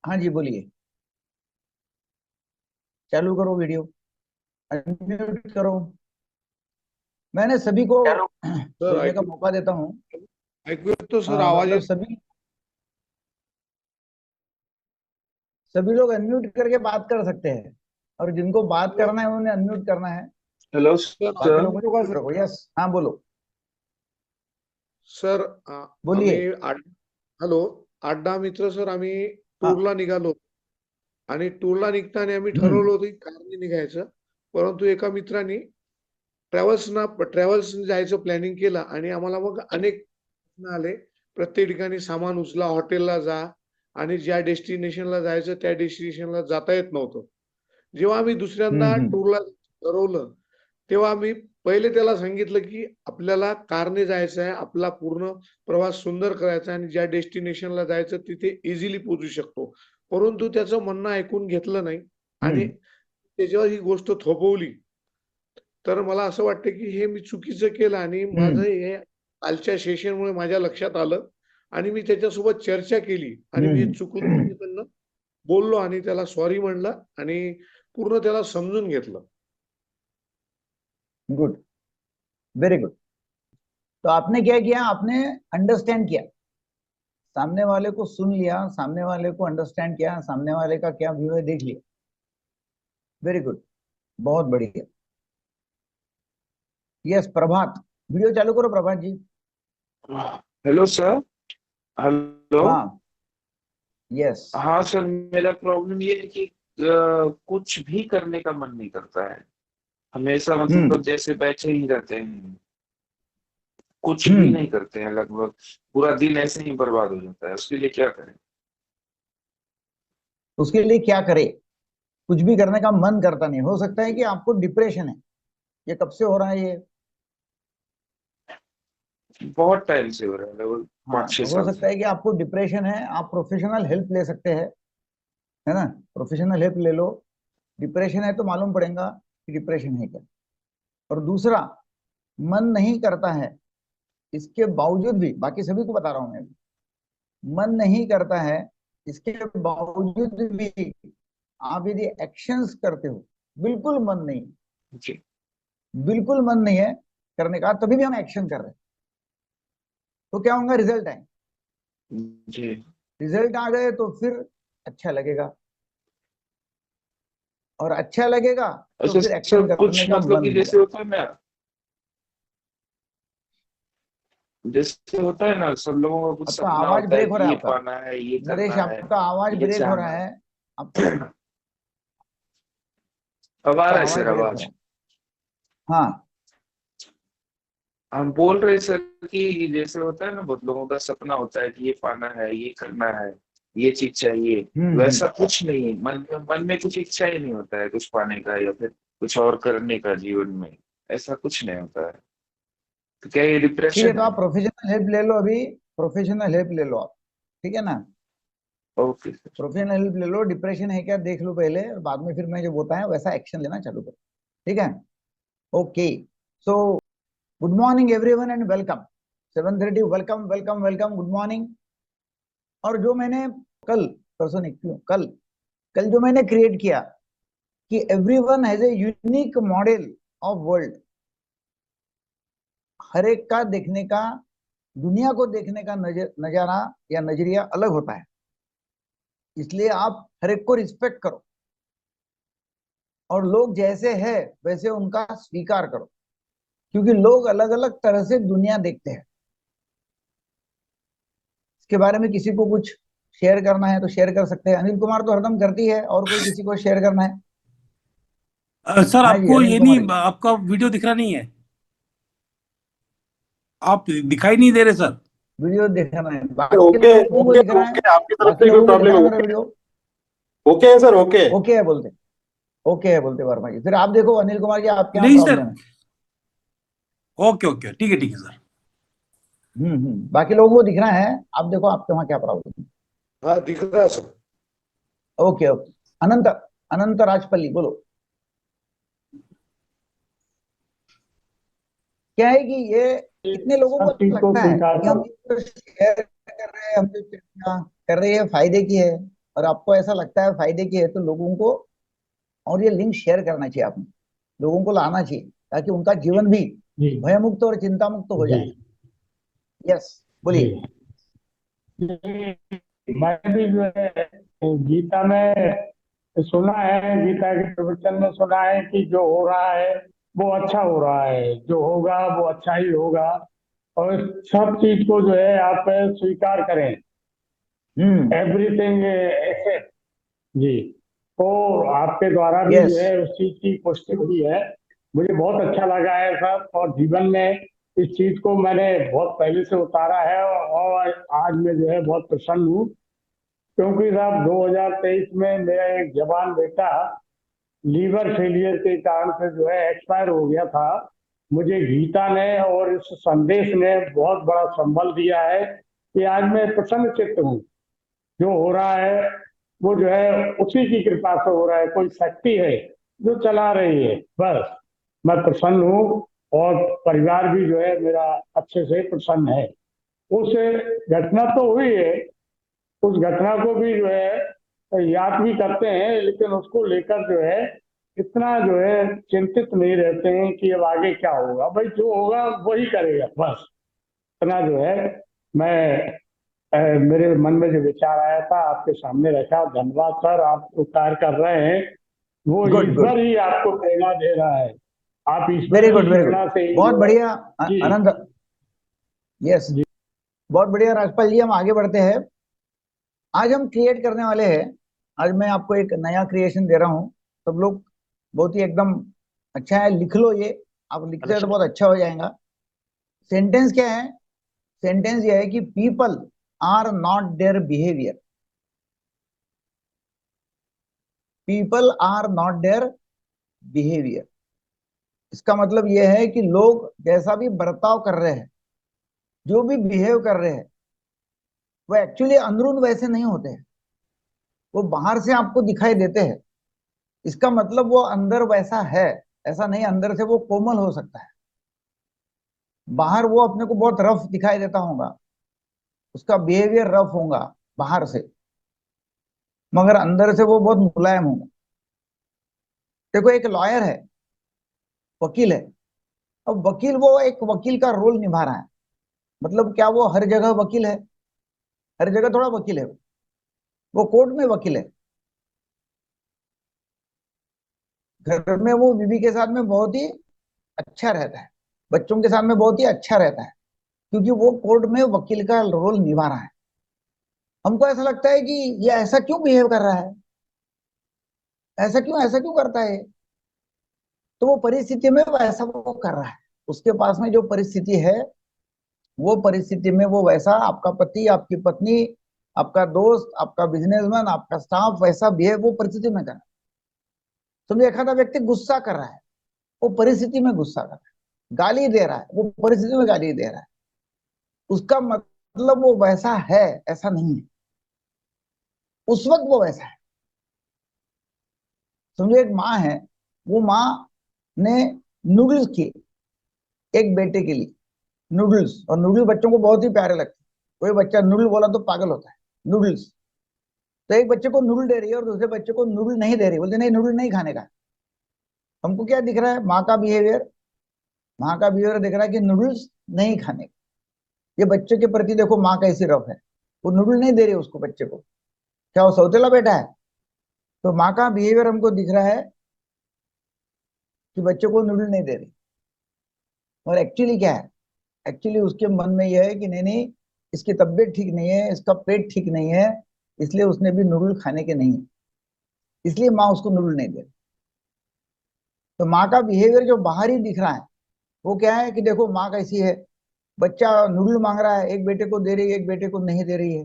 हाँ जी, बोलिए। चालू करो वीडियो। अनम्यूट करो। मैंने सभी को हॅलो सर, बोलने का ऐकू मौका देता हूँ। ऐकू येतो सर? आवाज मतलब येतो? सभी लोग अनम्यूट करके बात कर सकते हैं, और जिनको बात करना है उन्हें अनम्यूट करना है। हॅलो सर, बाकी सर लोग मुझे कॉल रखो। यस, हाँ बोलो। सर आम्ही बोलिए। हॅलो, 8-10 मित्र सर आम्ही हाँ। टूरला निघालो आणि टूरला निघताना आम्ही हम्म ठरवलं होतं की कारने निघायचं. परंतु एका मित्राने ट्रॅव्हल्स जायचं प्लॅनिंग केलं आणि आम्हाला मग अनेक प्रश्न आले. प्रत्येक ठिकाणी सामान उचला, हॉटेलला जा आणि ज्या डेस्टिनेशनला जायचं त्या डेस्टिनेशनला जाता येत नव्हतं. जेव्हा आम्ही दुसऱ्यांदा हम्म टूरला ठरवलं, तेव्हा आम्ही पहिले त्याला सांगितलं की आपल्याला कारने जायचं आहे, आपला पूर्ण प्रवास सुंदर करायचा आहे आणि ज्या डेस्टिनेशनला जायचं तिथे इझिली पोहोचू शकतो. परंतु त्याचं म्हणणं ऐकून घेतलं नाही आणि हम्म त्याच्यावर ही गोष्ट थोपवली. तर मला असं वाटतं की हे मी चुकीचं केलं आणि माझं हम्म हे कालच्या सेशनमुळे माझ्या लक्षात आलं आणि मी त्याच्यासोबत चर्चा केली आणि मी हे चुकलं हम्म त्याच्याकडनं बोललो आणि त्याला सॉरी म्हणलं आणि पूर्ण त्याला समजून घेतलं. गुड। Very good. तो आपने क्या किया? आपने अंडरस्टैंड किया, सामने वाले को सुन लिया, सामने वाले को अंडरस्टैंड किया, सामने वाले का क्या व्यू है देख लिया। Very good. बहुत बढ़िया। यस, प्रभात। वीडियो चालू करो Prabhat ji. Hello sir. Hello. हाँ। यस। हाँ सर, मेरा प्रॉब्लम ये है कि कुछ भी करने का मन नहीं करता है। हमेशा हम्म मतलब जैसे बैठे ही रहते हैं, कुछ भी हम्म नहीं करते हैं लगभग। पूरा दिन ऐसे ही बर्बाद हो जाता है। उसके लिए क्या करें? उसके लिए क्या करे? कुछ भी करने का मन करता नहीं। हो सकता है कि आपको डिप्रेशन है। ये कब से हो रहा है ये? बहुत टाइम से हो रहा है, लगभग हाँ, पाँच छह तो हो साल से। सकता है कि आपको डिप्रेशन है। आप प्रोफेशनल हेल्प ले सकते हैं, है ना? प्रोफेशनल हेल्प ले लो। डिप्रेशन है तो मालूम पड़ेगा कि डिप्रेशन है क्या। और दूसरा, मन नहीं करता है, इसके बावजूद भी, बाकी सभी को बता रहा हूं मैं, मन नहीं करता है, इसके बावजूद भी आप यदि एक्शंस करते हो, बिल्कुल मन नहीं, जी। बिल्कुल मन नहीं है करने का, तभी भी हम एक्शन कर रहे हैं, तो क्या होगा? रिजल्ट आए। जी। रिजल्ट आ गए तो फिर अच्छा लगेगा, और अच्छा लगेगा तो अच्छा फिर सर, एक्शन करने कुछ का मतलब मन कि होगा। जैसे होता है ना, जैसे होता है ना, सब लोगों का कुछ आपका सपना आवाज होता है ब्रेक हो कि रहा है ये आपका। पाना है, ये नरेश, करना है, आपका आवाज ये ब्रेक हो रहा चाहना है। आप, है। अब आ आपका रहा है आवाज सर ब्रेक हो रहा आवाज? है। हाँ। हम बोल रहे सर कि जैसे होता है ना, बहुत लोगों का सपना होता है कि ये पाना है, ये करना है, ये चीज चाहिए। हम्म। वैसा कुछ नहीं है। मन में कुछ इच्छा ही नहीं होता है कुछ पाने का या फिर कुछ और करने का जीवन में। ऐसा कुछ नहीं होता है। तो क्या ये ठीक है, डिप्रेशन तो है? आप प्रोफेशनल हेल्प ले लो अभी। प्रोफेशनल हेल्प ले लो आप। ठीक है ना? Okay sir. प्रोफेशनल हेल्प ले लो। डिप्रेशन है क्या देख लो पहले, और बाद में फिर मैं जो बताया वैसा एक्शन लेना चालू करो। ठीक है? Okay. So good morning everyone and welcome. 7:30। Welcome welcome welcome, good morning. और जो मैंने कल, परसों नहीं, क्यों कल, कल जो मैंने क्रिएट किया कि everyone has a unique model of world. हर एक का देखने का, दुनिया को देखने का नजारा या नजरिया अलग होता है। इसलिए आप हर एक को रिस्पेक्ट करो, और लोग जैसे हैं वैसे उनका स्वीकार करो, क्योंकि लोग अलग अलग तरह से दुनिया देखते हैं। इसके बारे में किसी को कुछ शेयर करना है तो शेयर कर सकते हैं। अनिल कुमार तो हरदम करती है, और कोई किसी को शेयर करना है? सर हाँ जी, आपको अनिल ये कुमार नहीं, जी। आपका वीडियो दिख रहा नहीं है। आप दिखाई नहीं दे रहे सर। वीडियो दिखाना है, बाकी ओके लोगों को ओके दिख रहा है। ओके, आपकी तरफ बाकी से कोई लोगों को दिख प्रॉब्लम रहा है? है मेरा ओके। वीडियो। ओके है सर, ओके। ओके है बोलते। ओके है बोलते वर्मा जी। फिर आप देखो अनिल कुमार जी, आपके यहाँ नहीं सर। प्रॉब्लम है। ओके ओके, ठीक है सर। बाकी लोगों को दिख रहा है। आप देखो आपके वहाँ क्या प्रॉब्लम है। हा, दिख रहा है sir? Okay okay. Anant, Anant Rajpalli बोलो। क्या है कि ये कितने लोगों सब चीज को को लगता है स्वीकार कि हम करो। जो शेयर कर रहे हैं, हम जो चर्चा कर रहे हैं फायदे की है। और आपको ऐसा लगता है फायदे की है, तो लोगों को और ये लिंक शेयर करना चाहिए, आपने लोगों को लाना चाहिए ताकि उनका जीवन भी जी भयमुक्त और चिंता मुक्त हो जी जाए। यस, जी बोलिए। मैं भी जो है गीता में सुना है, गीता के प्रवचन में सुना है कि जो हो रहा है वो अच्छा हो रहा है, जो होगा वो अच्छा ही होगा, और सब चीज को जो है आप स्वीकार करें, हम्म। Everything except. जी, तो आपके द्वारा भी जो यस। है उस चीज की पुष्टि हुई है। मुझे बहुत अच्छा लगा है सर, और जीवन में इस चीज को मैंने बहुत पहले से उतारा है, और आज मैं जो है बहुत प्रसन्न हूँ, क्योंकि साहब 2023 में मेरा एक जवान बेटा लीवर फेलियर के कारण से जो है एक्सपायर हो गया था। मुझे गीता ने और इस संदेश ने बहुत बड़ा संबल दिया है कि आज मैं प्रसन्न चित्त हूँ। जो हो रहा है वो जो है उसी की कृपा से हो रहा है, कोई शक्ति है जो चला रही है, बस मैं प्रसन्न हूँ, और परिवार भी जो है मेरा अच्छे से प्रसन्न है। उस घटना तो हुई है, उस घटना को भी जो है याद भी करते हैं, लेकिन उसको लेकर जो है इतना जो है चिंतित नहीं रहते हैं कि अब आगे क्या होगा। भाई जो होगा वही करेगा, बस इतना जो है मैं मेरे मन में जो विचार आया था आपके सामने रखा। धन्यवाद सर, आप जो कार्य कर रहे हैं वो गुड गुड, ईश्वर ही आपको प्रेरणा दे रहा है, आप ईश्वर वेरी की गुड वेरी गुड, प्रेरणा से ही बहुत जो है। बढ़िया। जी आनंद। यस, जी बहुत बढ़िया राजपाल जी, हम आगे बढ़ते हैं। आज हम क्रिएट करने वाले हैं। आज मैं आपको एक नया क्रिएशन दे रहा हूँ। सब लोग बहुत ही एकदम अच्छा है, लिख लो ये। आप लिखते हैं तो बहुत अच्छा हो जाएगा। सेंटेंस क्या है? सेंटेंस ये है कि people are not their behaviour. People are not their behaviour. इसका मतलब यह है कि लोग जैसा भी बर्ताव कर रहे हैं, जो भी बिहेव कर रहे हैं, वो एक्चुअली अंदरून वैसे नहीं होते हैं। वो बाहर से आपको दिखाई देते हैं, इसका मतलब वो अंदर वैसा है ऐसा नहीं। अंदर से वो कोमल हो सकता है, बाहर वो अपने को बहुत रफ दिखाई देता होगा, उसका बिहेवियर रफ होगा बाहर से, मगर अंदर से वो बहुत मुलायम होगा। देखो, एक लॉयर है, वकील है। अब वकील, वो एक वकील का रोल निभा रहा है। मतलब क्या वो हर जगह वकील है? हर जगह थोड़ा वकील है। वो कोर्ट में वकील है, घर में वो बीवी के साथ में बहुत ही अच्छा रहता है, बच्चों के साथ में बहुत ही अच्छा रहता है, क्योंकि वो कोर्ट में वकील का रोल निभा रहा है। हमको ऐसा लगता है कि ये ऐसा क्यों बिहेव कर रहा है, ऐसा क्यों करता है। तो वो परिस्थिति में वैसा वो कर रहा है। उसके पास में जो परिस्थिति है, वो परिस्थिति में वो वैसा, आपका पति, आपकी पत्नी, आपका दोस्त, आपका बिजनेसमैन, आपका स्टाफ वैसा बिहेव वो परिस्थिति में कर रहा है। समझे, एखादा व्यक्ति गुस्सा कर रहा है, वो परिस्थिति में गुस्सा कर रहा है। गाली दे रहा है, वो परिस्थिति में गाली दे रहा है। उसका मतलब वो वैसा है ऐसा नहीं है, उस वक्त वो वैसा है। समझो, एक माँ है, वो माँ ने नूडल्स किए एक बेटे के लिए, नूडल्स। और नूडल्स बच्चों को बहुत ही प्यारे लगते हैं। कोई बच्चा नूडल बोला तो पागल होता है, नूडल्स। तो एक बच्चे को नूडल दे रही है और दूसरे बच्चे को नूडल नहीं दे रही, बोलते नहीं नूडल नहीं खाने का। हमको क्या दिख रहा है? माँ का बिहेवियर। माँ का बिहेवियर दिख रहा है कि नूडल्स नहीं खाने का। ये बच्चे के प्रति देखो माँ कैसी रफ है, वो नूडल नहीं दे रही उसको, बच्चे को। क्या वो सौतेला बेटा है? तो माँ का बिहेवियर हमको दिख रहा है कि बच्चे को नूडल नहीं दे रही। और एक्चुअली क्या है? एक्चुअली उसके मन में यह है कि नहीं नहीं, इसकी तबीयत ठीक नहीं है, इसका पेट ठीक नहीं है, इसलिए उसने भी नूडल खाने के नहीं है, इसलिए माँ उसको नूडल नहीं दे रही। तो माँ का बिहेवियर जो बाहर ही दिख रहा है, वो क्या है कि देखो माँ कैसी है। बच्चा नूडल मांग रहा है, एक बेटे को दे रही है, एक बेटे को नहीं दे रही है।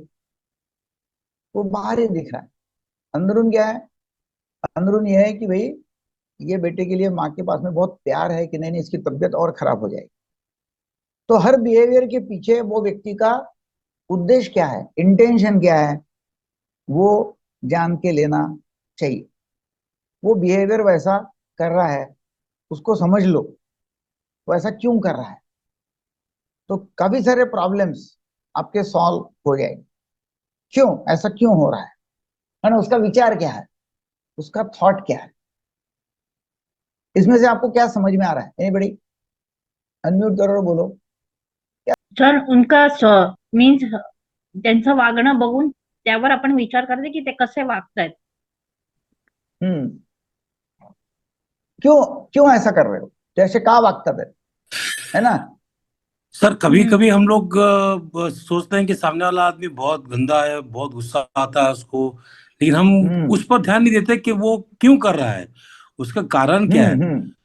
वो बाहर ही दिख रहा है। अंदरून क्या है? अंदरून यह है कि भाई, ये बेटे के लिए माँ के पास में बहुत प्यार है कि नहीं नहीं, इसकी तबीयत और खराब हो जाएगी। तो हर बिहेवियर के पीछे वो व्यक्ति का उद्देश्य क्या है, इंटेंशन क्या है, वो जान के लेना चाहिए। वो बिहेवियर वैसा कर रहा है, उसको समझ लो वो ऐसा क्यों कर रहा है। तो काफी सारे प्रॉब्लम्स आपके सॉल्व हो जाएंगे। क्यों ऐसा क्यों हो रहा है? है ना, उसका विचार क्या है, उसका थॉट क्या है। इसमें से आपको क्या समझ में आ रहा है? एनीबडी अनम्यूट करो और बोलो। सर उनका मीन्स त्यांचं वागणं बघून त्यावर आपण विचार करते की ते कसे वागतायत. हम्म, क्यों क्यों ऐसा कर रहे हो, जैसे कहा वागता है ना। सर कभी कभी हम लोग सोचते हैं कि सामने वाला आदमी बहुत गंदा है, बहुत गुस्सा आता है उसको, लेकिन हम उस पर ध्यान नहीं देते कि वो क्यों कर रहा है, उसका कारण क्या है।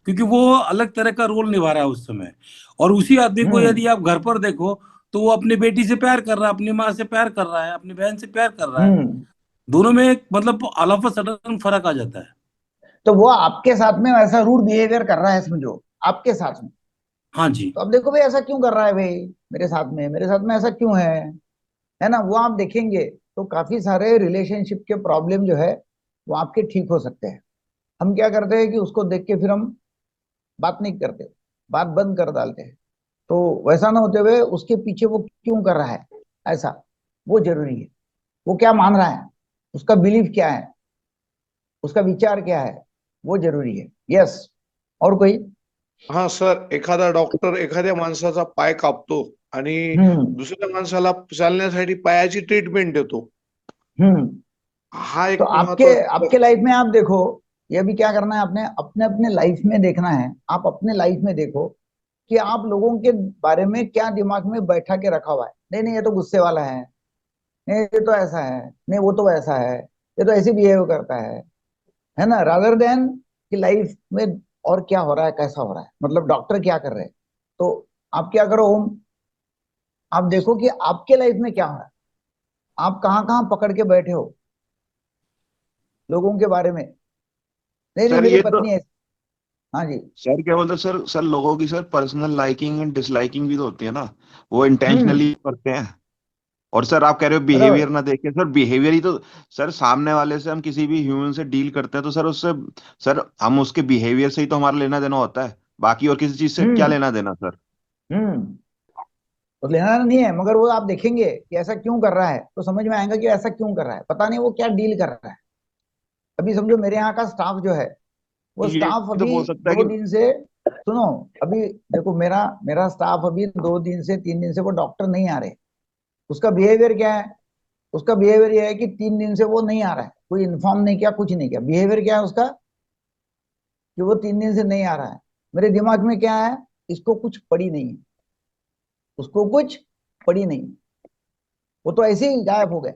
क्योंकि वो अलग तरह का रोल निभा रहा है उस समय। और उसी आदमी को यदि आप घर पर देखो तो वो अपनी बेटी से प्यार कर रहा है, अपनी माँ से प्यार कर रहा है, अपनी बहन से प्यार कर रहा है। दोनों में एक मतलब ऑल ऑफ अ सडन फर्क आ जाता है। तो वो आपके साथ में वैसा रूड बिहेवियर कर रहा है, समझो, आपके साथ में। हाँ जी। तो अब देखो भाई, ऐसा क्यों कर रहा है भाई, मेरे साथ में ऐसा क्यों है ना। वो आप देखेंगे तो काफी सारे रिलेशनशिप के प्रॉब्लम जो है वो आपके ठीक हो सकते हैं। हम क्या करते हैं कि उसको देख के फिर हम बात नहीं करते, बात बंद कर डालते हैं। तो वैसा ना होते हुए उसके पीछे वो क्यों कर रहा है ऐसा, वो जरूरी है। वो क्या मान रहा है, उसका बिलीफ क्या है, उसका विचार क्या है, वो जरूरी है। यस, और कोई? हा सर, एखादा डॉक्टर एखाद्या माणसाचा पाय कापतो आणि दुसऱ्या माणसाला चालण्यासाठी पायाची ट्रीटमेंट देतो. हम्म हा तो एक आपके महत्वाचा. आपके लाइफ में आप देखो, ये भी क्या करना है आपने, अपने अपने लाइफ में देखना है। आप अपने लाइफ में देखो कि आप लोगों के बारे में क्या दिमाग में बैठा के रखा हुआ है। नहीं नहीं, ये तो गुस्से वाला है, नहीं ये तो ऐसा है, नहीं वो तो ऐसा है, ये तो ऐसे बिहेव करता है ना। रादर देन कि लाइफ में और क्या हो रहा है, कैसा हो रहा है, मतलब डॉक्टर क्या कर रहे हैं। तो आप क्या करो, आप देखो कि आपके लाइफ में क्या हो रहा है, आप कहाँ कहाँ पकड़ के बैठे हो लोगों के बारे में। नहीं नहीं, सर मेरी ये तो पत्नी है। हाँ जी। सर क्या बोलते हैं सर, सर लोगों की sir personal liking and disliking भी तो होती है ना, वो इंटेंशनली करते हैं। और सर आप कह रहे हो बराबर। बिहेवियर ना देखें, सर बिहेवियर ही तो, सर सामने वाले से हम किसी भी ह्यूमन से डील करते हैं तो सर उससे, सर हम उसके बिहेवियर से ही तो हमारा लेना देना होता है, बाकी और किसी चीज से क्या हम्म लेना देना सर। हम्म तो लेना नहीं है, मगर वो आप देखेंगे कि ऐसा क्यों कर रहा है तो समझ में आएगा कि ऐसा क्यों कर रहा है, पता नहीं वो क्या डील कर रहा है। अभी समझो मेरे यहाँ का स्टाफ जो है, वो ये स्टाफ तो अभी बोल सकता है दो कि दिन से, सुनो, अभी देखो मेरा मेरा स्टाफ अभी 2 दिन से 3 दिन से वो डॉक्टर नहीं आ रहे। उसका बिहेवियर क्या है, उसका बिहेवियर ये है कि 3 दिन से वो नहीं आ रहा है, कोई इन्फॉर्म नहीं किया, कुछ नहीं किया। बिहेवियर क्या है उसका, कि वो 3 दिन से नहीं आ रहा है। मेरे दिमाग में क्या है, इसको कुछ पड़ी नहीं है, उसको कुछ पड़ी नहीं है, वो तो ऐसे ही गायब हो गए।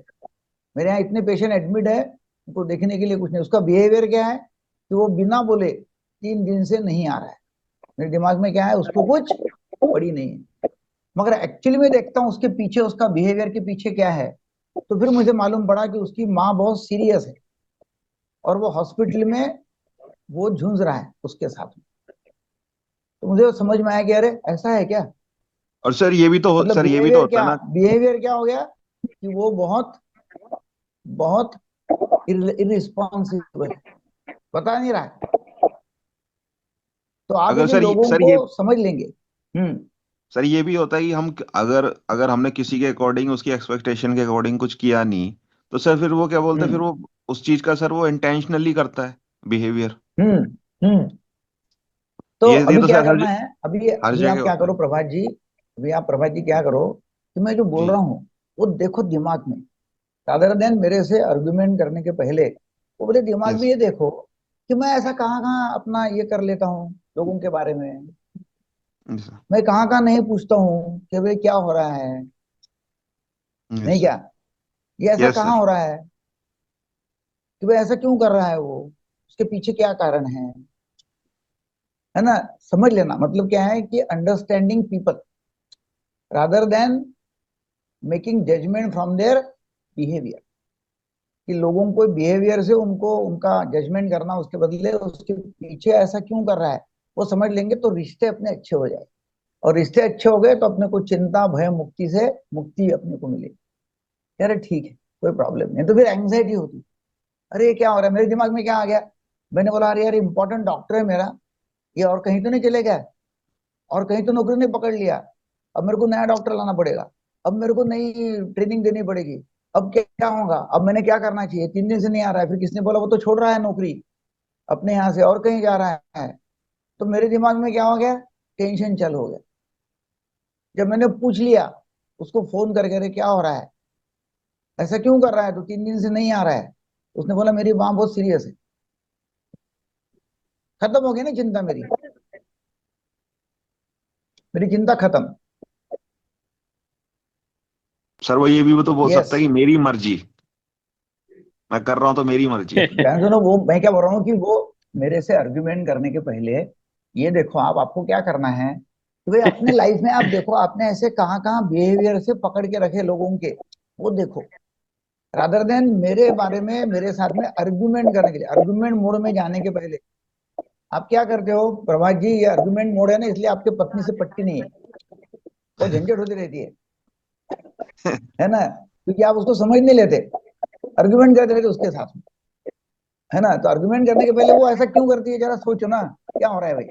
मेरे यहाँ इतने पेशेंट एडमिट है, उनको देखने के लिए कुछ नहीं। उसका बिहेवियर क्या है कि वो बिना बोले 3 दिन से नहीं आ रहा है। मेरे दिमाग में क्या है, उसको कुछ पड़ी नहीं है। मगर एक्चुअली में देखता हूँ उसके पीछे, उसका बिहेवियर के पीछे क्या है, तो फिर मुझे मालूम पड़ा कि उसकी माँ बहुत सीरियस है और वो हॉस्पिटल में वो झुंझ रहा है उसके साथ में। तो मुझे समझ में आया कि अरे ऐसा है क्या, और सर ये भी तो मतलब सर ये भी तो बिहेवियर होता है क्या, ना। बिहेवियर क्या हो गया कि वो बहुत बहुत इरिस्पॉन्सिबल है, बता नहीं रहा है। तो आप अगर यदि सर लोगों सर को ये समझ लेंगे। हम्म सर ये भी होता है कि हम अगर अगर हमने किसी के अकॉर्डिंग उसकी एक्सपेक्टेशन के अकॉर्डिंग कुछ किया नहीं, तो सर फिर वो क्या बोलते हैं, फिर हम्म वो उस चीज का सर वो इंटेंशनली करता है बिहेवियर। हम्म हम्म तो ये अभी तो क्या सर करना है, अभी हर अभी आप जगह क्या होता करो है। प्रभात जी, अभी आप प्रभात जी क्या करो कि मैं जो बोल जी। रहा हूँ वो देखो दिमाग में, रादर देन मेरे से आर्गुमेंट करने के पहले वो बोले दिमाग में यस। ये देखो कि मैं ऐसा कहाँ कहाँ अपना ये कर लेता हूँ लोगों के बारे में। मैं कहाँ कहाँ नहीं पूछता हूँ कि भाई क्या हो रहा है, नहीं यस। क्या, ये ऐसा यस कहाँ सर। हो रहा है, कि भाई ऐसा क्यों कर रहा है वो, उसके पीछे क्या कारण है ना। समझ लेना मतलब क्या है कि understanding people rather than making judgement from their behaviour. कि लोगों को बिहेवियर से उनको उनका जजमेंट करना, उसके बदले उसके पीछे ऐसा क्यों कर रहा है वो समझ लेंगे तो रिश्ते अपने अच्छे हो जाए। और रिश्ते अच्छे हो गए तो अपने को चिंता भय मुक्ति से मुक्ति अपने को मिलेगी। यार ठीक है, कोई प्रॉब्लम नहीं। तो फिर एंग्जाइटी होती, अरे ये क्या हो रहा है, मेरे दिमाग में क्या आ गया। मैंने बोला अरे यार इंपॉर्टेंट डॉक्टर है मेरा, ये और कहीं तो नहीं चले गया, और कहीं तो नौकरी नहीं पकड़ लिया, अब मेरे को नया डॉक्टर लाना पड़ेगा, अब मेरे को नई ट्रेनिंग देनी पड़ेगी, अब क्या होगा, अब मैंने क्या करना चाहिए, 3 दिन से नहीं आ रहा है, फिर किसने बोला वो तो छोड़ रहा है नौकरी अपने यहाँ से और कहीं जा रहा है। तो मेरे दिमाग में क्या हो गया, टेंशन चालू हो गया। जब मैंने पूछ लिया उसको फोन करके, अरे क्या हो रहा है, ऐसा क्यों कर रहा है, तो 3 दिन से नहीं आ रहा है, उसने बोला मेरी माँ बहुत सीरियस है। खत्म हो गई ना चिंता, मेरी मेरी चिंता खत्म। सर वो ये भी तो बोल यस, सकता है कि मेरी मर्जी, मैं कर रहा हूँ तो मेरी मर्जी। ध्यान सुनो, वो मैं क्या बोल रहा हूँ कि वो मेरे से आर्ग्यूमेंट करने के पहले ये देखो, आपको क्या करना है कि भाई अपने लाइफ में आप देखो आपने ऐसे कहाँ कहाँ बिहेवियर से पकड़ के रखे लोगों के, वो देखो, रादर देन मेरे बारे में मेरे साथ में आर्ग्यूमेंट करने के लिए। आर्ग्यूमेंट मोड में जाने के पहले आप क्या करते हो प्रभात जी, ये आर्ग्यूमेंट मोड है ना, इसलिए आपके पत्नी से पट्टी नहीं है, वो झंझट होती रहती है ना, क्योंकि आप उसको समझ नहीं लेते, आर्ग्यूमेंट करते रहते उसके साथ में, है ना। तो आर्ग्यूमेंट करने के पहले वो ऐसा क्यों करती है, जरा सोचो ना, क्या हो रहा है भाई,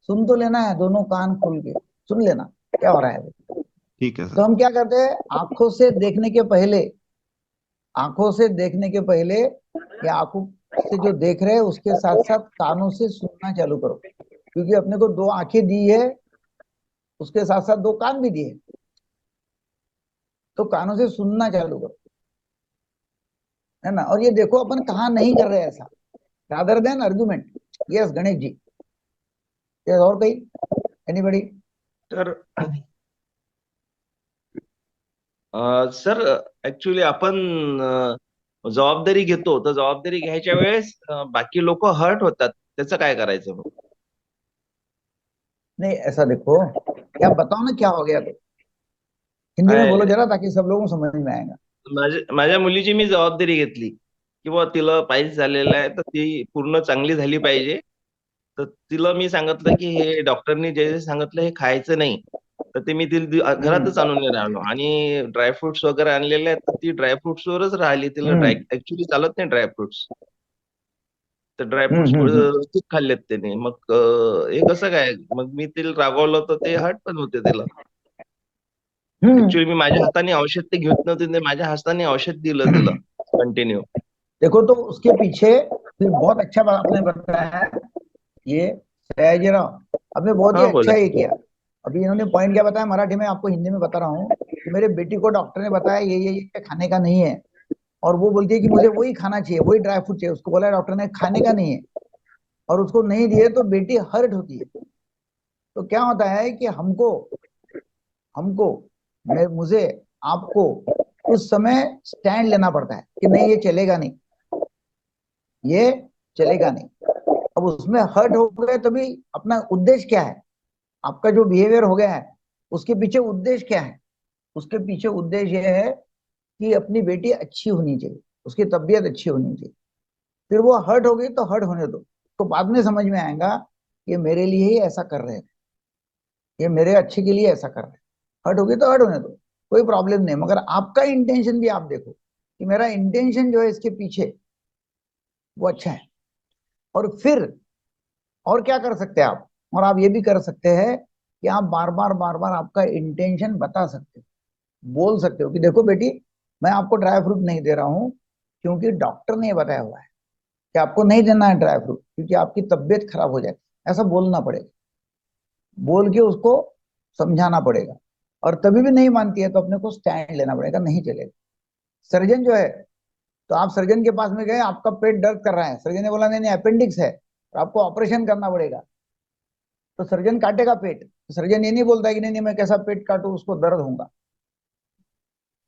सुन तो लेना है, दोनों कान खोल के सुन लेना क्या हो रहा है भाई। ठीक है तो सर। हम क्या करते हैं, आंखों से देखने के पहले, आंखों से देखने के पहले या आंखों से जो देख रहे हैं उसके साथ साथ कानों से सुनना चालू करो, क्योंकि अपने को 2 आंखें दी है, उसके साथ साथ 2 कान भी दिए, तो कानों से सुनना चालू करो, है ना। और ये देखो अपन कहाँ नहीं कर रहे ऐसा, rather than argument. Yes Ganesh ji, yes, और कोई, एनीबडी। तर सर ऍक्च्युली आपण जबाबदारी घेतो, तर जबाबदारी घ्यायच्या वेळेस बाकी लोक हर्ट होतात, त्याचं काय करायचं मग? नहीं ऐसा देखो, क्या बताओ ना क्या हो गया, तो हिंदी में बोलो जरा ताकि सब लोगों को समझ में आएगा। माझ्या मुलीची मी जबाबदारी घेतली की बुवा तिला पायल्स झालेला आहे, तर ती पूर्ण चांगली झाली पाहिजे. तर तिला मी सांगितलं की हे डॉक्टरनी जे जे सांगितलं हे खायचं नाही, तर ते मी तिला घरातच आणून नाही राहिलो आणि ड्रायफ्रुट्स वगैरे आणलेले आहेत, तर ती ड्रायफ्रुट्स वरच राहिली. तिला ऍक्च्युली चालत नाही ड्रायफ्रुट्स, तर ड्रायफ्रुट्स खूप खाल्लेत त्याने. मग हे कसं काय, मग मी तिला रागवलं तर ते हर्ट पण होते तिला. ऍक्च्युली मी माझ्या हाताने औषध ते घेत नव्हते, ते माझ्या हाताने औषध दिलं तिला कंटिन्यू. देखो तो उसके पीछे फिर बहुत अच्छा बात आपने बताया, ये सयाजीराव आपने बहुत ही हाँ बोला. अच्छा ये किया। अभी इन्होंने पॉइंट क्या बताया, मराठी में आपको हिंदी में बता रहा हूँ कि मेरे बेटी को डॉक्टर ने बताया ये खाने का नहीं है, और वो बोलती है कि मुझे वही खाना चाहिए, वही ड्राई फ्रूट चाहिए, उसको बोला डॉक्टर ने खाने का नहीं है, और उसको नहीं दिए तो बेटी हर्ट होती है। तो क्या होता है कि हमको हमको मुझे आपको उस समय स्टैंड लेना पड़ता है कि नहीं ये चलेगा नहीं, ये चलेगा नहीं। अब उसमें हर्ट हो गए तभी अपना उद्देश्य क्या है, आपका जो बिहेवियर हो गया है उसके पीछे उद्देश्य क्या है, उसके पीछे उद्देश्य यह है कि अपनी बेटी अच्छी होनी चाहिए, उसकी तबीयत अच्छी होनी चाहिए। फिर वो हर्ट हो गई तो हर्ट होने दो, तो बाद में समझ में आएगा कि मेरे लिए ही ऐसा कर रहे हैं, ये मेरे अच्छे के लिए ऐसा कर रहे हैं। हर्ट हो गई तो हर्ट होने दो, कोई प्रॉब्लम नहीं, मगर आपका इंटेंशन भी आप देखो कि मेरा इंटेंशन जो है इसके पीछे वो अच्छा है। और फिर और क्या कर सकते हैं आप, और आप ये भी कर सकते हैं कि आप बार बार आपका इंटेंशन बता सकते हो, बोल सकते हो कि देखो बेटी मैं आपको ड्राई फ्रूट नहीं दे रहा हूं क्योंकि डॉक्टर ने बताया हुआ है कि आपको नहीं देना है ड्राई फ्रूट क्योंकि आपकी तबीयत खराब हो जाएगी। ऐसा बोलना पड़ेगा, बोल के उसको समझाना पड़ेगा, और तभी भी नहीं मानती है तो अपने को स्टैंड लेना पड़ेगा, नहीं चलेगा। सर्जन जो है, तो आप सर्जन के पास में गए, आपका पेट दर्द कर रहा है, सर्जन ने बोला नहीं नहीं अपेंडिक्स है और आपको ऑपरेशन करना पड़ेगा, तो सर्जन काटेगा पेट, तो सर्जन ये नहीं बोलता है कि नहीं नहीं मैं कैसा पेट काटू उसको दर्द होगा,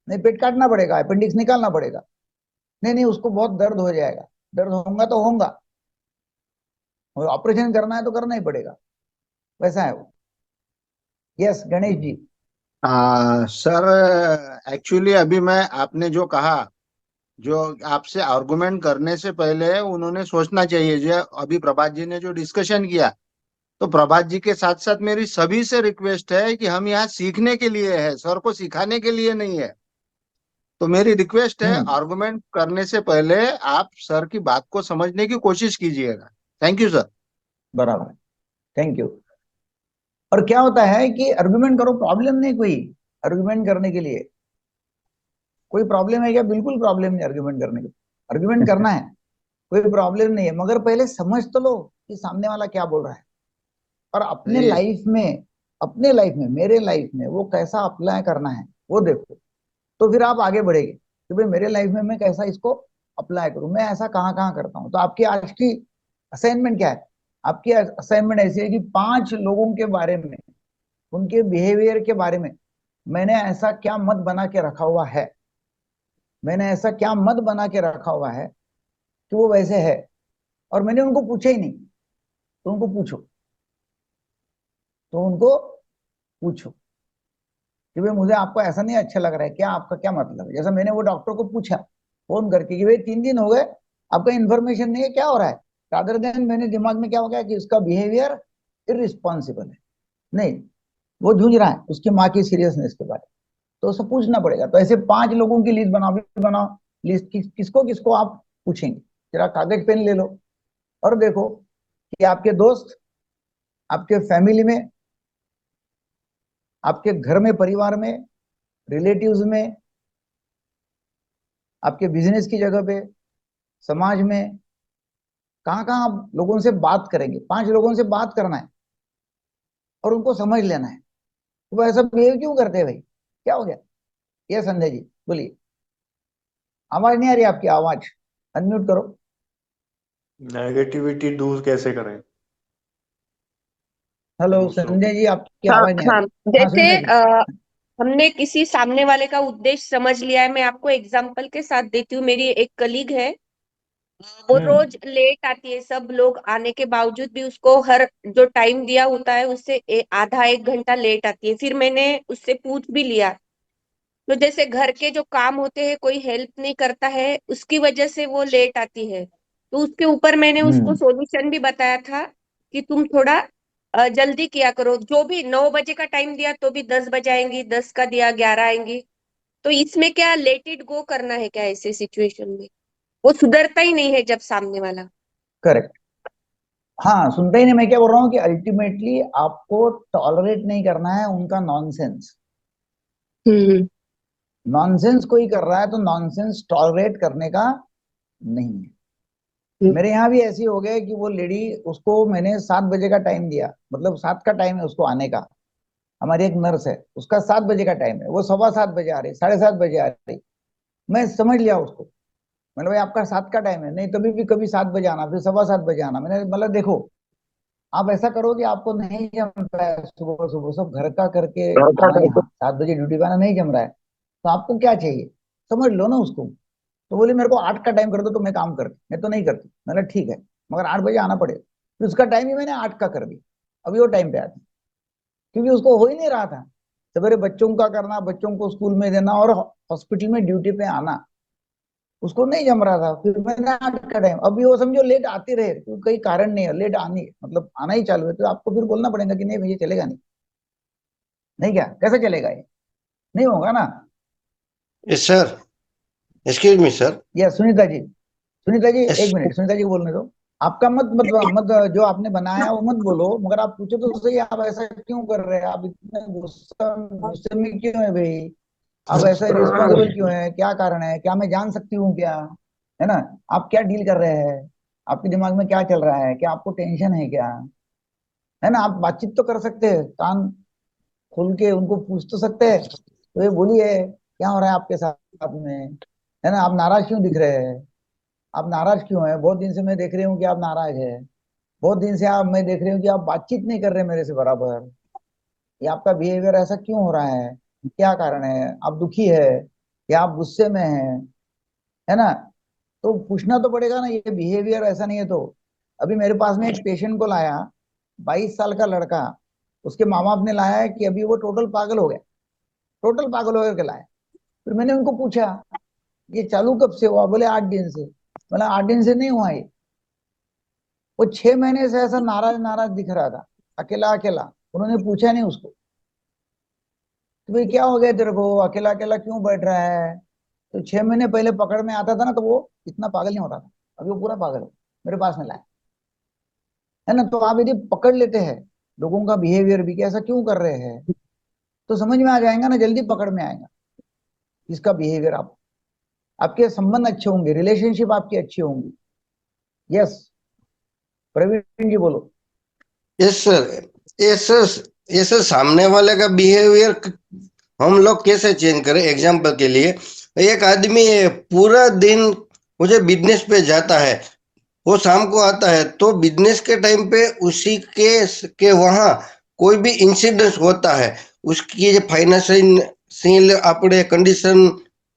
नहीं पेट काटना पड़ेगा, अपेंडिक्स निकालना पड़ेगा, नहीं नहीं उसको बहुत दर्द हो जाएगा, दर्द होगा तो होगा, और ऑपरेशन करना है तो करना ही पड़ेगा, वैसा है वो। यस गणेश जी। सर एक्चुअली अभी मैं आपने जो कहा, जो आपसे आर्गुमेंट करने से पहले उन्होंने सोचना चाहिए, जो अभी प्रभात जी ने जो डिस्कशन किया, तो प्रभात जी के साथ साथ मेरी सभी से रिक्वेस्ट है कि हम यहाँ सीखने के लिए है, सर को सिखाने के लिए नहीं है। तो मेरी रिक्वेस्ट है आर्गुमेंट करने से पहले आप सर की बात को समझने की कोशिश कीजिएगा। Thank you sir. बराबर, थैंक यू। और क्या होता है कि आर्गुमेंट करो, प्रॉब्लम नहीं कोई आर्गुमेंट करने के लिए, कोई प्रॉब्लम है क्या? बिल्कुल प्रॉब्लम नहीं आर्ग्यूमेंट करने की, आर्ग्यूमेंट करना है, कोई प्रॉब्लम नहीं है, मगर पहले समझ तो लो कि सामने वाला क्या बोल रहा है, और अपने जी लाइफ में, अपने लाइफ में, मेरे लाइफ में वो कैसा अप्लाई करना है वो देखो, तो फिर आप आगे बढ़ेंगे कि भाई मेरे लाइफ में मैं कैसा इसको अप्लाई करूं, मैं ऐसा कहाँ कहाँ करता हूँ। तो आपकी आज की असाइनमेंट क्या है? आपकी असाइनमेंट ऐसी है कि 5 लोगों के बारे में, उनके बिहेवियर के बारे में, मैंने ऐसा क्या मत बना के रखा हुआ है, मैंने ऐसा क्या मत बना के रखा हुआ है कि वो वैसे है, और मैंने उनको पूछा ही नहीं, तो उनको पूछो, तो उनको पूछो कि भाई मुझे आपको ऐसा नहीं अच्छा लग रहा है क्या, आपका क्या मतलब है। जैसा मैंने वो डॉक्टर को पूछा फोन करके कि भाई 3 दिन हो गए, आपका इन्फॉर्मेशन नहीं है, क्या हो रहा है, रादर देन मैंने दिमाग में क्या हो गया कि उसका बिहेवियर इरिस्पॉन्सिबल है, नहीं वो जूझ रहा है उसकी माँ की सीरियसनेस के बारे में, तो उसे पूछना पड़ेगा। तो ऐसे 5 लोगों की लिस्ट बनाओ, बनाओ लिस्ट, किसको किसको आप पूछेंगे, जरा कागज पेन ले लो और देखो कि आपके दोस्त, आपके फैमिली में, आपके घर में, परिवार में, रिलेटिव्स में, आपके बिजनेस की जगह पे, समाज में, कहाँ कहाँ आप लोगों से बात करेंगे। 5 लोगों से बात करना है और उनको समझ लेना है कि वो ऐसा बिहेव क्यों करते हैं, भाई क्या हो गया। ये संजय जी बोलिए, आवाज नहीं आ रही आपकी, आवाज अनम्यूट करो। नेगेटिविटी दूर कैसे करें? हेलो दूसरों संजय की। जी, आपकी हाँ आवाज नहीं आ हाँ, रही। हाँ जैसे सुनीता जी। हमने किसी सामने वाले का उद्देश्य समझ लिया है। मैं आपको एग्जांपल के साथ देती हूँ। मेरी एक कलीग है, वो रोज लेट आती है। सब लोग आने के बावजूद भी उसको हर जो टाइम दिया होता है उससे आधा 1 घंटा लेट आती है। फिर मैंने उससे पूछ भी लिया, तो जैसे घर के जो काम होते हैं कोई हेल्प नहीं करता है, उसकी वजह से वो लेट आती है। तो उसके ऊपर मैंने उसको हम्म सॉल्यूशन भी बताया था कि तुम थोड़ा जल्दी किया करो। जो भी 9 बजे का टाइम दिया तो भी 10 बजे आएंगी, 10 का दिया 11 आएंगी। तो इसमें क्या लेट इट गो करना है क्या ऐसे सिचुएशन में? वो सुधरता ही नहीं है जब सामने वाला। करेक्ट। हाँ सुनते ही नहीं, मैं क्या बोल रहा हूँ कि अल्टीमेटली आपको टॉलरेट नहीं करना है उनका नॉनसेंस। हम्म नॉनसेंस कोई कर रहा है तो नॉनसेंस टॉलरेट करने का नहीं है। हम्म मेरे यहाँ भी ऐसी हो गया कि वो लेडी, उसको मैंने 7 बजे का टाइम दिया, मतलब 7 का टाइम है उसको आने का। हमारी एक नर्स है, उसका 7 बजे का टाइम है, वो 7:15 बजे आ रही, 7:30 बजे आ रही। मैं समझ लिया उसको, मैंने भाई आपका 7 का टाइम है, नहीं तभी भी कभी 7 बजे आना, फिर 7:15 बजे आना। मैंने मतलब देखो, आप ऐसा करो कि आपको नहीं जम रहा है सुबह सुबह सब घर का करके आना, यहाँ 7 बजे ड्यूटी पे आना नहीं जम रहा है, तो आपको क्या चाहिए, समझ लो ना उसको। तो बोली मेरे को 8 का टाइम कर दो तो मैं काम करती, मैं तो नहीं करती। मैंने ठीक है, मगर 8 बजे आना पड़ेगा। फिर उसका टाइम ही मैंने 8 का कर दिया, अभी वो टाइम पे आती, क्योंकि उसको हो ही नहीं रहा था सवेरे बच्चों का करना, बच्चों को स्कूल में देना और हॉस्पिटल में ड्यूटी पे आना, उसको नहीं जम रहा था। फिर मैंने 8 का टाइम, अभी वो समझो लेट आती रहे, तो कोई कारण नहीं है, लेट आनी मतलब आना ही चालू है, तो आपको फिर बोलना पड़ेगा कि नहीं भैया चलेगा नहीं। नहीं क्या, कैसे चलेगा ये, नहीं होगा ना। Yes, sir. Excuse me, sir. या सुनीता जी, सुनीता जी Yes. 1 मिनट, सुनीता जी को बोलने दो। आपका मत मत मत जो आपने बनाया वो मत बोलो, मगर आप पूछो तो सही, आप ऐसा क्यों कर रहे हैं, आप इतने गुस्से में क्यों है भाई, आप ऐसा रिस्पॉन्सिबल क्यों है, क्या कारण है, क्या मैं जान सकती हूँ क्या, है ना। आप क्या डील कर रहे हैं, आपके दिमाग में क्या चल रहा है, क्या आपको टेंशन है क्या, है ना। आप बातचीत तो कर सकते हैं, कान खोल के उनको पूछ तो सकते हैं, तो ये बोलिए क्या हो रहा है आपके साथ में, है ना। आप नाराज क्यों दिख रहे हैं, आप नाराज क्यों हैं, बहुत दिन से मैं देख रही हूँ कि आप नाराज है, बहुत दिन से आप, मैं देख रही हूँ कि आप बातचीत नहीं कर रहे मेरे से बराबर, ये आपका बिहेवियर ऐसा क्यों हो रहा है, क्या कारण है, आप दुखी है या आप गुस्से में है ना। तो पूछना तो पड़ेगा ना, ये बिहेवियर ऐसा नहीं है तो। अभी मेरे पास में एक पेशेंट को लाया, 22 साल का लड़का, उसके माँ बाप ने लाया है कि अभी वो टोटल पागल हो गया, टोटल पागल होकर के लाया। फिर मैंने उनको पूछा ये चालू कब से हुआ, बोले 8 दिन से। बोला 8 दिन से नहीं हुआ ये, वो 6 महीने से ऐसा नाराज नाराज दिख रहा था, अकेला अकेला। उन्होंने पूछा नहीं उसको कि भाई क्या हो गया तेरे को, अकेला अकेला क्यों बैठ रहा है। तो 6 महीने पहले पकड़ में आता था ना, तो वो इतना पागल नहीं होता था, अभी वो पूरा पागल है, मेरे पास में लाया, है ना। तो आप यदि पकड़ लेते हैं लोगों का बिहेवियर भी कि ऐसा क्यों कर रहे हैं, तो समझ में आ जाएगा ना, जल्दी पकड़ में आएगा किसका बिहेवियर आप आपके संबंध अच्छे होंगे, रिलेशनशिप आपकी अच्छी होंगी। यस प्रवीण जी बोलो। यस सर, ये सर सामने वाले का बिहेवियर हम लोग कैसे चेंज करें? एग्जाम्पल के लिए, एक आदमी पूरा दिन मुझे बिजनेस पे जाता है, वो शाम को आता है, तो बिजनेस के टाइम पे उसी के वहाँ कोई भी इंसिडेंट होता है, उसकी फाइनेंशियल अपने कंडीशन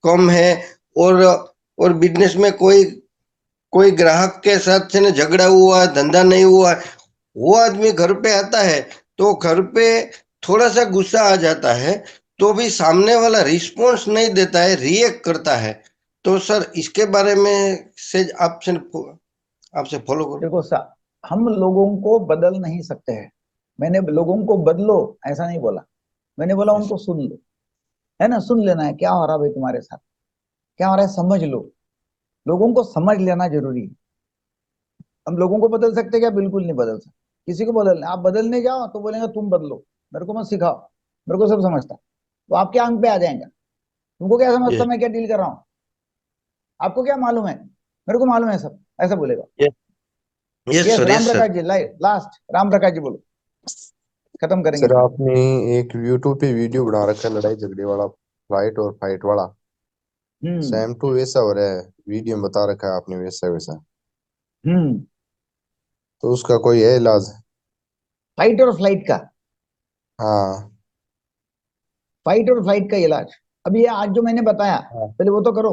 कम है, और बिजनेस में कोई ग्राहक के साथ से झगड़ा हुआ, धंधा नहीं हुआ, वो आदमी घर पे आता है तो घर पे थोड़ा सा गुस्सा आ जाता है, तो भी सामने वाला रिस्पॉन्स नहीं देता है, रिएक्ट करता है। तो सर इसके बारे में से आपसे फॉलो करो। देखो हम लोगों को बदल नहीं सकते हैं। मैंने लोगों को बदलो ऐसा नहीं बोला, मैंने बोला उनको सुन लो, है ना, सुन लेना है क्या हो रहा है भाई तुम्हारे साथ, क्या हो रहा है समझ लो। लोगों को समझ लेना जरूरी है। हम लोगों को बदल सकते क्या? बिल्कुल नहीं बदल सकते। किसी को बदलना, आप बदलने जाओ तो बोलेंगे तुम बदलो, मेरे को मत सिखाओ, मेरे को सब समझता है। तो आप क्या अंक पे आ जाएंगे? तुमको क्या समझता मैं क्या डील कर रहा हूँ? आपको क्या मालूम है? मेरे को मालूम है सब, ऐसा बोलेगा। Yes yes sir, Ram yes sir. Prakash ji, last Ram Prakash ji बोलो, खत्म करेंगे। सर आपने एक यूट्यूब पे वीडियो बना रखा है लड़ाई झगड़े वाला, फ्लाइट और फाइट वाला, सेम टू वैसा हो रहा है, वीडियो में बता रखा है आपने वैसा वैसा, तो उसका कोई है इलाज? फाइट और फ्लाइट का? हाँ फाइट और फ्लाइट का इलाज अभी ये आज जो मैंने बताया, हाँ। पहले वो तो करो,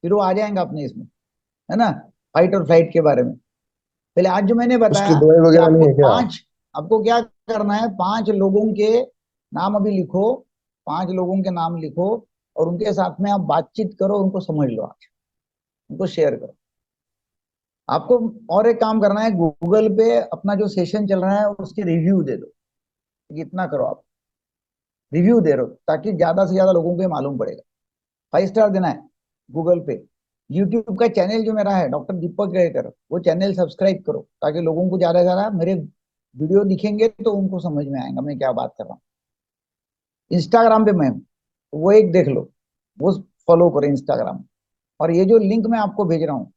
फिर वो आ जाएंगे अपने इसमें, है ना, फाइट और फ्लाइट के बारे में। पहले आज जो मैंने बताया उसकी दवाई कि वगैरह नहीं है क्या? आपको क्या करना है, 5 लोगों के नाम अभी लिखो, 5 लोगों के नाम लिखो और उनके साथ में आप बातचीत करो, उनको समझ लो, आज उनको शेयर करो। आपको और एक काम करना है, गूगल पे अपना जो सेशन चल रहा है उसके रिव्यू दे दो, इतना करो आप, रिव्यू दे रहे हो ताकि ज्यादा से ज्यादा लोगों को ये मालूम पड़ेगा। 5 स्टार देना है गूगल पे। यूट्यूब का चैनल जो मेरा है डॉक्टर दीपक रेकर, वो चैनल सब्सक्राइब करो ताकि लोगों को ज्यादा से ज्यादा मेरे वीडियो दिखेंगे तो उनको समझ में आएगा मैं क्या बात कर रहा हूँ। इंस्टाग्राम पे मैं हूँ, वो एक देख लो, वो फॉलो करो इंस्टाग्राम। और ये जो लिंक मैं आपको भेज रहा हूँ,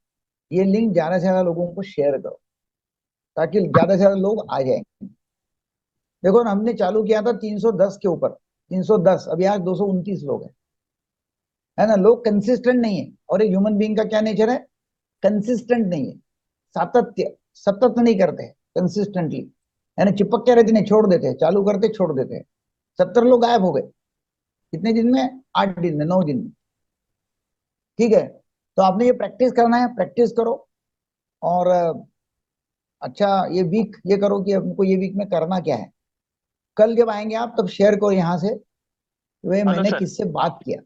ये लिंक ज्यादा से ज्यादा लोगों को शेयर करो ताकि ज्यादा से ज्यादा लोग आ जाएंगे। देखो ना, हमने चालू किया था 310 के ऊपर, 310, अभी आज 229 लोग हैं, है ना। लोग कंसिस्टेंट नहीं है, और एक ह्यूमन बीइंग का क्या नेचर है? कंसिस्टेंट नहीं है, सातत्य, सतत नहीं करते कंसिस्टेंटली, है ना। चिपक के रहते नहीं, छोड़ देते हैं, चालू करते छोड़ देते हैं। 70 लोग गायब हो गए कितने दिन में? 8 दिन में, 9 दिन में, ठीक है। तो आपने ये प्रैक्टिस करना है, प्रैक्टिस करो। और अच्छा ये वीक ये करो कि हमको ये वीक में करना क्या है। कल जब आएंगे आप तब शेयर करो यहाँ से, वे मैंने किससे बात किया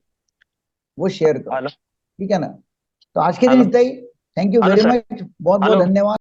वो शेयर करो, ठीक है ना। तो आज के दिन इतना ही। थैंक यू वेरी मच, बहुत बहुत धन्यवाद।